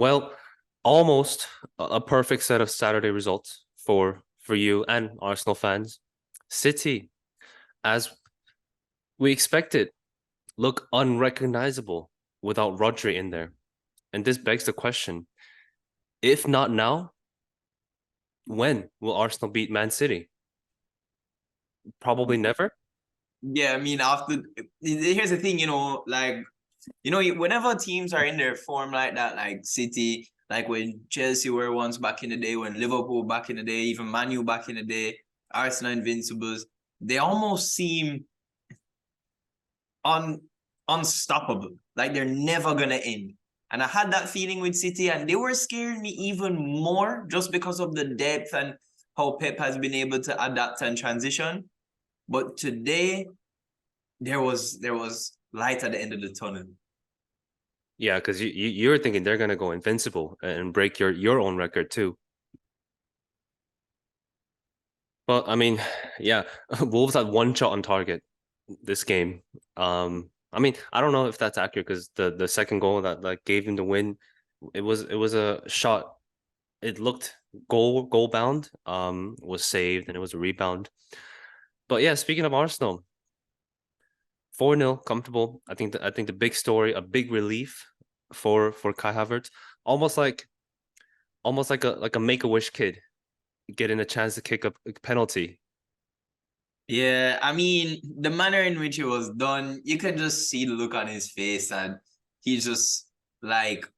Well, almost a perfect set of Saturday results for you and Arsenal fans. City, as we expected, look unrecognizable without Rodri in there. And this begs the question, if not now, when will Arsenal beat Man City? Probably never. Yeah, I mean, after here's the thing, whenever teams are in their form like that, like City, like when Chelsea were once back in the day, when Liverpool back in the day, even Man U back in the day, Arsenal Invincibles, they almost seem un unstoppable. Like they're never gonna end. And I had that feeling with City, and they were scaring me even more just because of the depth and how Pep has been able to adapt and transition. But today, there was light at the end of the tunnel. Yeah, because you're thinking they're gonna go invincible and break your own record too. But I mean, yeah, Wolves had one shot on target this game. I mean, I don't know if that's accurate because the second goal that like gave him the win, it was a shot. It looked goal bound. Was saved and it was a rebound. But yeah, speaking of Arsenal, 4-0, comfortable. I think the big story, a big relief for Kai Havertz, almost like a make-a-wish kid getting a chance to kick a penalty. Yeah, I mean, the manner in which it was done, you can just see the look on his face, and he's just like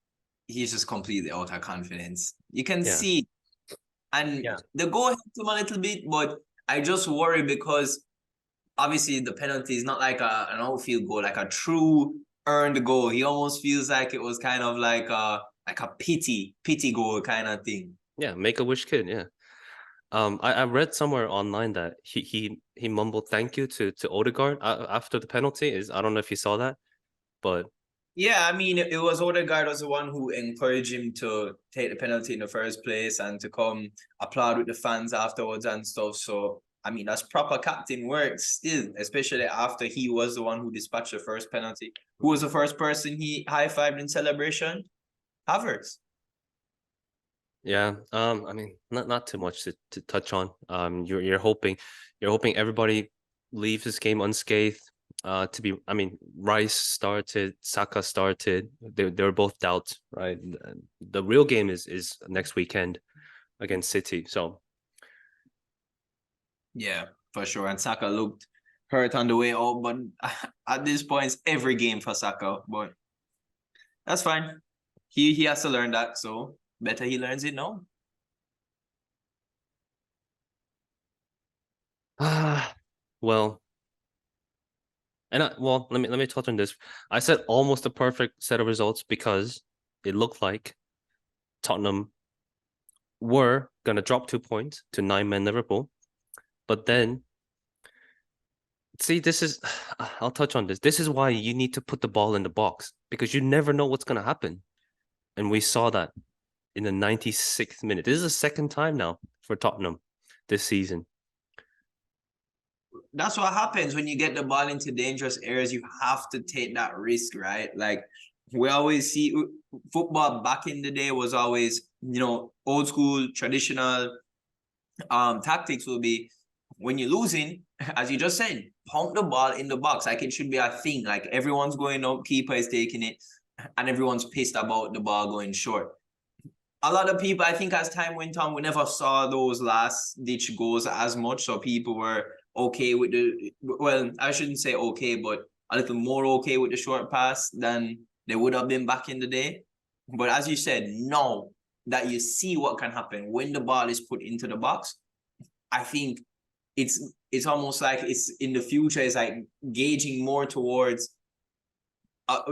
he's just completely out of confidence. You can Yeah. see, and Yeah. the goal helped him a little bit, but I just worry because obviously the penalty is not like an outfield goal, like a true earned goal. He almost feels like it was kind of like a pity goal kind of thing. Yeah, make-a-wish kid, yeah. I read somewhere online that he mumbled thank you to Odegaard after the penalty. I don't know if you saw that, but Yeah, I mean, it was Odegaard was the one who encouraged him to take the penalty in the first place and to come applaud with the fans afterwards and stuff. So, I mean, that's proper captain work still, especially after he was the one who dispatched the first penalty. Who was the first person he high-fived in celebration? Havertz. yeah. I mean, not too much to touch on. You're hoping everybody leaves this game unscathed. To be, I mean, Rice started, Saka started. They were both doubts, right? The real game is next weekend against City. So Yeah, for sure. And Saka looked hurt on the way out, but at this point, it's every game for Saka. But that's fine. He has to learn that, so better he learns it now. well, well, let me touch on this. I said almost a perfect set of results because it looked like Tottenham were gonna drop 2 points to nine-man Liverpool, but then see, this is I'll touch on this. This is why you need to put the ball in the box because you never know what's gonna happen, and we saw that in the 96th minute. This is the second time now for Tottenham this season. That's what happens when you get the ball into dangerous areas. You have to take that risk, right? Like we always see football back in the day was always, old school, traditional tactics will be when you're losing, as you just said, pump the ball in the box. Like it should be a thing. Like everyone's going up, keeper is taking it, and everyone's pissed about the ball going short. A lot of people, I think, as time went on, we never saw those last ditch goals as much. So people were okay with well, I shouldn't say okay, but a little more okay with the short pass than they would have been back in the day. But as you said, now that you see what can happen when the ball is put into the box, I think it's almost like it's in the future, it's like gauging more towards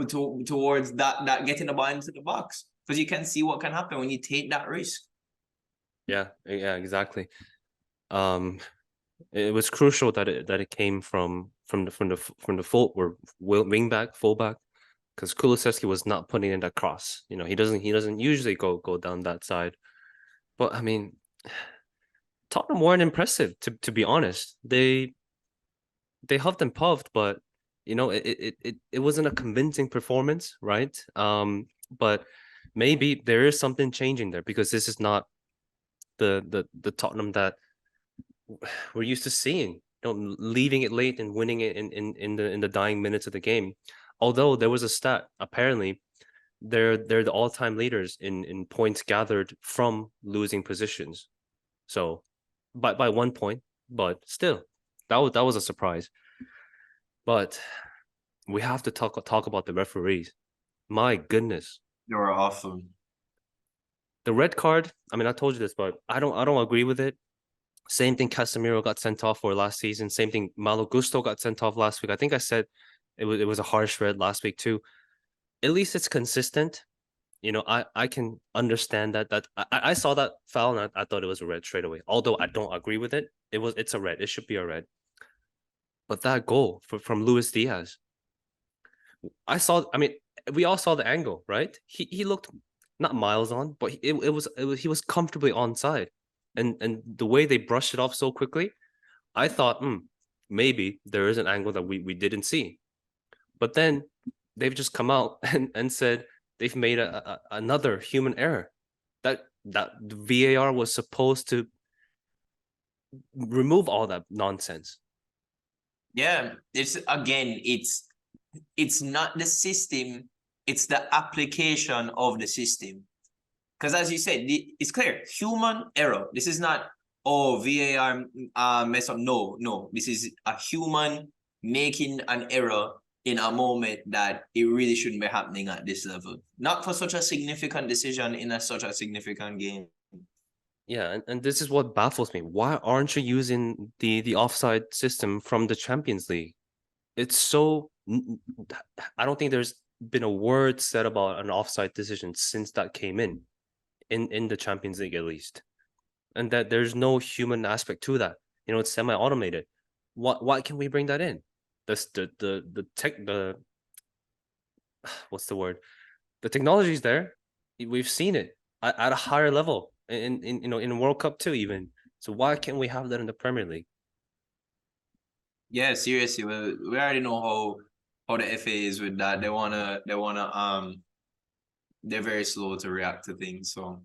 towards that getting the ball into the box because you can see what can happen when you take that risk. Yeah, exactly. Um, it was crucial that it came from the full or wing back, fullback, because Kulusevski was not putting in that cross. He doesn't usually go down that side. But I mean, Tottenham weren't impressive to be honest. They huffed and puffed, but it wasn't a convincing performance, right? But maybe there is something changing there, because this is not the Tottenham that we're used to seeing. You know, leaving it late and winning it in the dying minutes of the game. Although there was a stat, apparently they're the all-time leaders in points gathered from losing positions. So by 1 point, but still, that was a surprise. But we have to talk about the referees. My goodness. They were awful. The red card, I mean, I told you this, but I don't agree with it. Same thing Casemiro got sent off for last season. Same thing Malo Gusto got sent off last week. I think I said it was a harsh red last week too. At least it's consistent. You know, I can understand that I saw that foul and I thought it was a red straight away. Although I don't agree with it. It's a red. It should be a red. But that goal from Luis Diaz, I mean, we all saw the angle, right? He looked not miles on, but he was comfortably onside. And the way they brushed it off so quickly, I thought, maybe there is an angle that we didn't see. But then they've just come out and said they've made another human error. That the VAR was supposed to remove all that nonsense. Yeah, it's not the system, it's the application of the system. Because as you said, it's clear, human error. This is not, oh, VAR mess up. No, this is a human making an error in a moment that it really shouldn't be happening at this level. Not for such a significant decision in such a significant game. Yeah, and this is what baffles me. Why aren't you using the offside system from the Champions League? It's so, I don't think there's been a word said about an offside decision since that came in the Champions League, at least. And that there's no human aspect to that. You know, it's semi-automated. Why can we bring that in? The what's the word? The technology is there. We've seen it at a higher level in you know, in World Cup too, even. So why can't we have that in the Premier League? Yeah, seriously. We already know how the FA is with that. They're very slow to react to things. So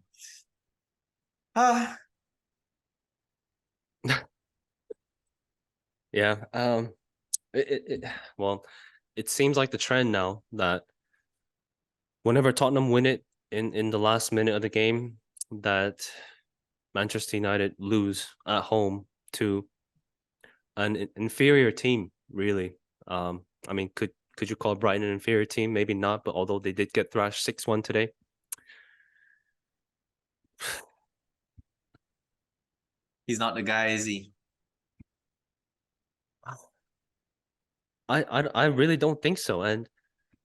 Yeah. Well, it seems like the trend now that whenever Tottenham win it in the last minute of the game, that Manchester United lose at home to an inferior team, really. I mean, could you call Brighton an inferior team? Maybe not, but although they did get thrashed 6-1 today. he's not the guy, is he? I really don't think so. And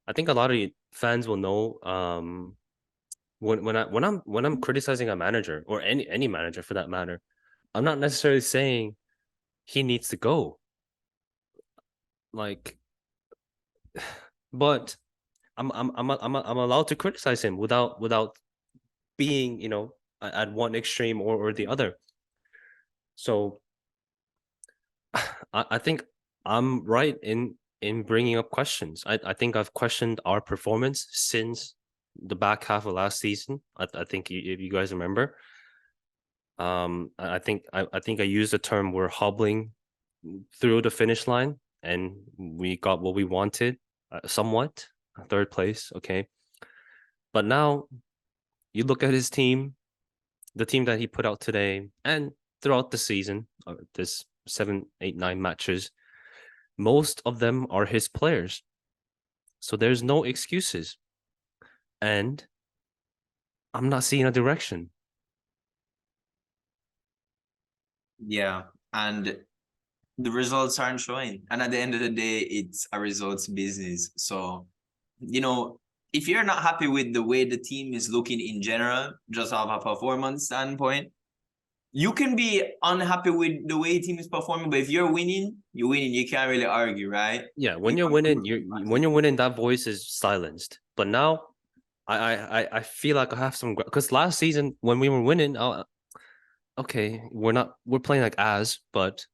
I think a lot of fans will know when I'm criticizing a manager, or any manager for that matter, I'm not necessarily saying he needs to go. Like, but I'm allowed to criticize him without being, you know, at one extreme or the other. So I think I'm right in bringing up questions. I think I've questioned our performance since the back half of last season. I think if you guys remember, I think I used the term we're hobbling through the finish line, and we got what we wanted, somewhat, third place, okay. But now you look at his team, the team that he put out today, and throughout the season, this 7, 8, 9 matches, most of them are his players. So there's no excuses. And I'm not seeing a direction. Yeah. And the results aren't showing. And at the end of the day, it's a results business. So, you know, if you're not happy with the way the team is looking in general, just off a performance standpoint, you can be unhappy with the way the team is performing, but if you're winning, you're winning. You can't really argue, right? Yeah, when you're winning, when you're winning, that voice is silenced. But now, I feel like I have some, because last season when we were winning, okay, we're playing like as, but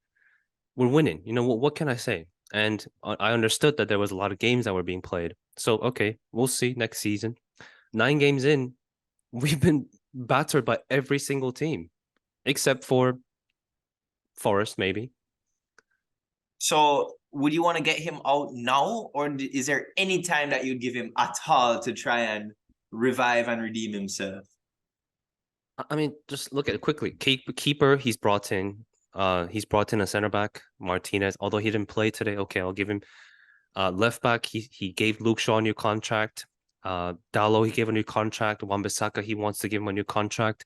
we're winning. You know what can I say? And I understood that there was a lot of games that were being played. So okay, we'll see next season. 9 games in, we've been battered by every single team, except for FARCE, maybe. So would you want to get him out now, or is there any time that you'd give him at all to try and revive and redeem himself? I mean, just look at it quickly. Keeper, he's brought in. He's brought in a center back, Martinez. Although he didn't play today, okay, I'll give him. Left back, he gave Luke Shaw a new contract. Dalot, he gave a new contract. Wan-Bissaka, he wants to give him a new contract.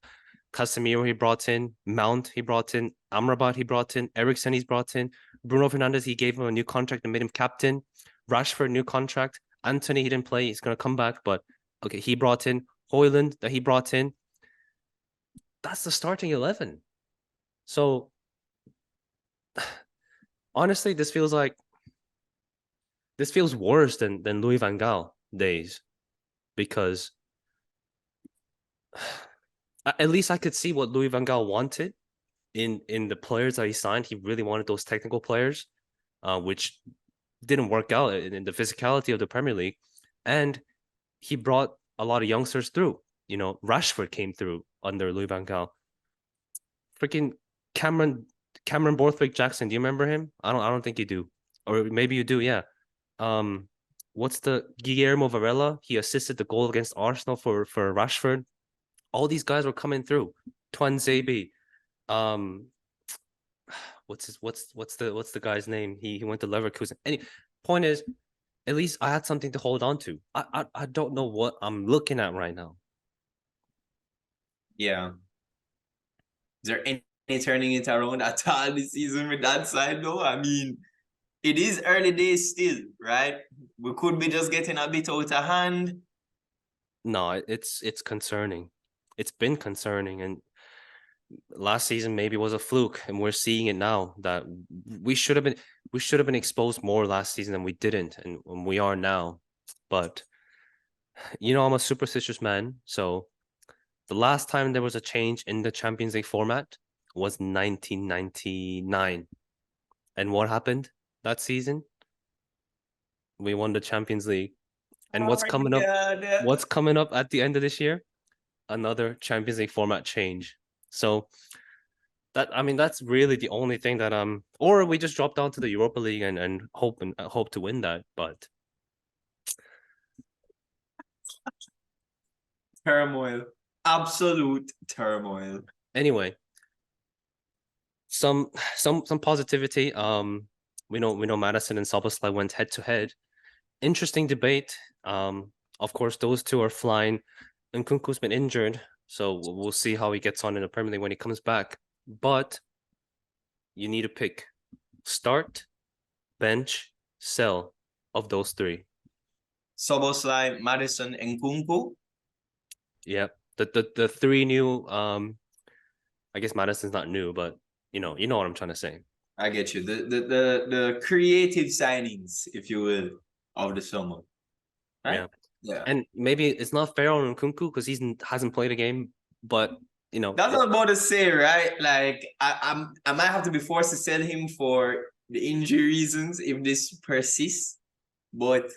Casemiro, he brought in. Mount, he brought in. Amrabat, he brought in. Eriksen, he's brought in. Bruno Fernandes, he gave him a new contract and made him captain. Rashford, new contract. Anthony, he didn't play. He's going to come back, but okay, he brought in. Højlund, that he brought in. That's the starting 11. So, honestly, this feels worse than Louis van Gaal days, because at least I could see what Louis van Gaal wanted in the players that he signed. He really wanted those technical players, which didn't work out in the physicality of the Premier League. And he brought a lot of youngsters through. You know, Rashford came through under Louis van Gaal. Freaking Cameron Borthwick Jackson. Do you remember him? I don't think you do. Or maybe you do, yeah. What's the Guillermo Varela? He assisted the goal against Arsenal for Rashford. All these guys were coming through. Tuanzebe. What's the guy's name? He went to Leverkusen. Any point is, at least I had something to hold on to. I don't know what I'm looking at right now. Yeah. Is there any turning it around at all this season with that side though? I mean, it is early days still, right? We could be just getting a bit out of hand. No, it's concerning. It's been concerning, and last season maybe was a fluke, and we're seeing it now that we should have been exposed more last season than we didn't, and we are now. But you know, I'm a superstitious man, so the last time there was a change in the Champions League format was 1999. And what happened that season? We won the Champions League. And what's coming up? What's coming up at the end of this year? Another Champions League format change. So that's really the only thing that or we just drop down to the Europa League and hope to win that, but turmoil. Absolute turmoil. Anyway, some positivity. We know Maddison and Szoboszlai went head to head. Interesting debate. Of course, those two are flying. Nkunku's been injured, so we'll see how he gets on in the Premier League when he comes back. But you need to pick start, bench, sell of those three. Szoboszlai, Maddison, and Nkunku. Yeah, the three new. I guess Maddison's not new, but you know what I'm trying to say. I get you. The creative signings, if you will, of the summer. Right? Yeah. Yeah. And maybe it's not fair on Nkunku because he hasn't played a game, but you know. That's what I'm about to say, right? Like I might have to be forced to sell him for the injury reasons if this persists. But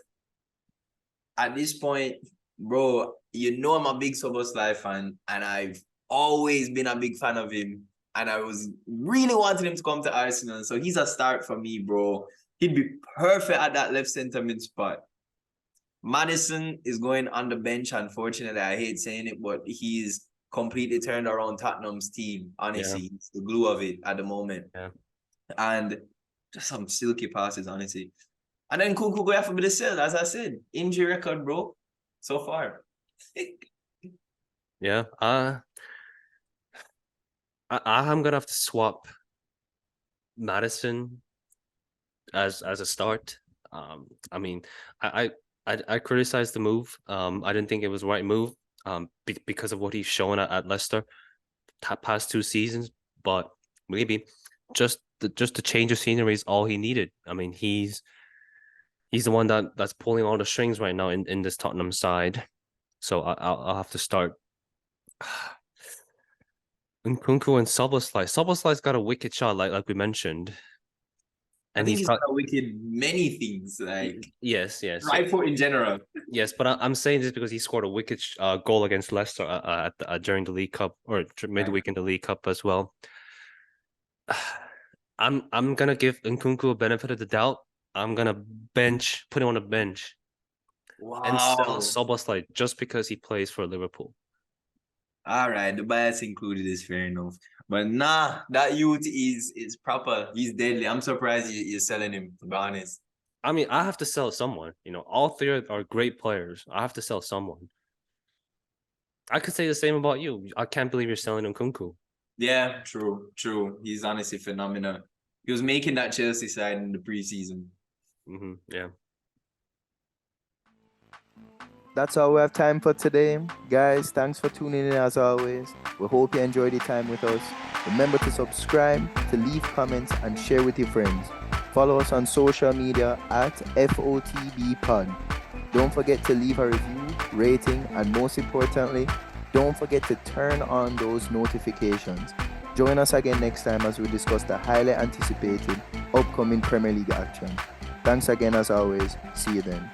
at this point, bro, you know I'm a big Szoboszlai fan, and I've always been a big fan of him. And I was really wanting him to come to Arsenal. So he's a start for me, bro. He'd be perfect at that left center mid spot. Maddison is going on the bench, unfortunately. I hate saying it, but he's completely turned around Tottenham's team. Honestly, yeah. He's the glue of it at the moment. Yeah. And just some silky passes, honestly. And then Nkunku go have to be the sell, as I said. Injury record, bro, so far. Yeah. I'm gonna have to swap Maddison as a start. I mean, I criticized the move. I didn't think it was the right move. Because of what he's shown at Leicester past 2 seasons, but maybe just the change of scenery is all he needed. I mean, he's the one that's pulling all the strings right now in this Tottenham side. So I'll have to start. Nkunku and Szoboszlai. Szoboszlai's got a wicked shot, like we mentioned. And he's got a wicked many things, like yes. right foot in general. Yes, but I'm saying this because he scored a wicked goal against Leicester during the League Cup or midweek in the League Cup as well. I'm gonna give Nkunku a benefit of the doubt. I'm gonna put him on a bench and sell Wow. Szoboszlai just because he plays for Liverpool. All right, the bias included is fair enough. But nah, that youth is proper. He's deadly. I'm surprised you're selling him, to be honest. I mean, I have to sell someone. All three are great players. I have to sell someone. I could say the same about you. I can't believe you're selling Nkunku. Yeah, true. He's honestly phenomenal. He was making that Chelsea side in the preseason. Yeah. That's all we have time for today. Guys, thanks for tuning in as always. We hope you enjoyed your time with us. Remember to subscribe, to leave comments, and share with your friends. Follow us on social media at FOTBpod. Don't forget to leave a review, rating, and most importantly, don't forget to turn on those notifications. Join us again next time as we discuss the highly anticipated upcoming Premier League action. Thanks again as always. See you then.